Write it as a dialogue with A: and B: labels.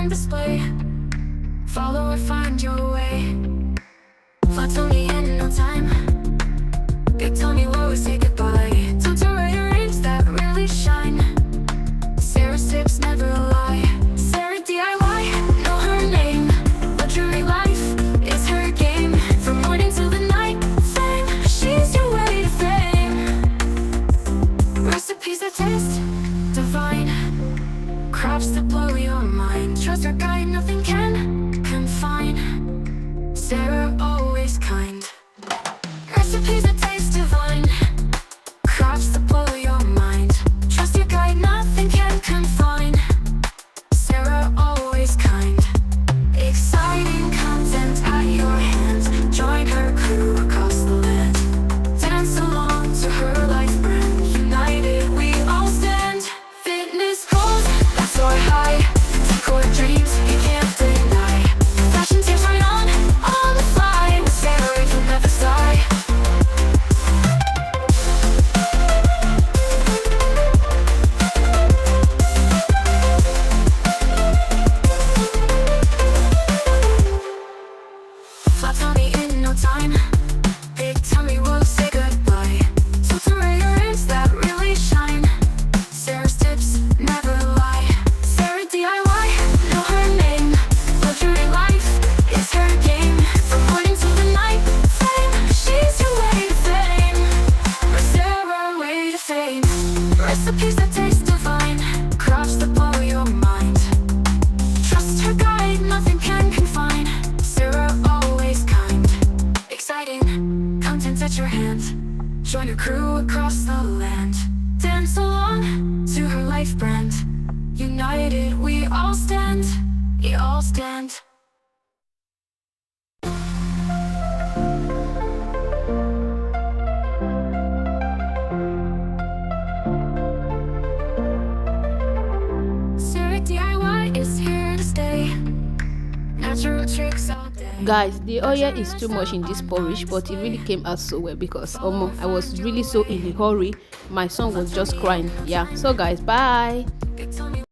A: on display. Follow or find your way. Flat tummy in no time. Big tummy will always say goodbye. Time to rearrange that really shine. Sarah's tips never lie. Sarah DIY, know her name. Luxury life is her game. From morning till the night, fame, she's your way to fame. Recipes that taste divine. Crafts that blow your mind. Trust her guide, nothing can confine. Sarah always kind. Recipes that taste divine. Crafts that blow your mind. Trust your guide, nothing can confine. Sarah always kind. Exciting content at your hands. Join her crew across the land. Dance along to her life brand. United we all stand. Fitness goals that soar high. Decor dreams you can't deny. Fashion tips right on the fly. With Sarah you'll never sigh. Flat tummy in no time. Big tummy will say goodbye. So to rearrange that really shine. Sarah's tips never lie. Sarah DIY, know her name. Luxury life is her game. From morning till the night, fame, she's your way to fame. Sarah, way to fame. Recipes that taste divine. Crafts that blow your mind. Trust her guide, nothing can confine. Sarah always kind. Exciting content at your hand. Join her crew across the land. Dance along to her life brand. United we all stand. We all stand. Sarah DIY is here to stay. Natural tricks all day.
B: Guys, the oil is too much in this porridge, but it really came out so well because I was really so in a hurry. My son was just crying. Yeah, so guys, bye.
A: Big tummy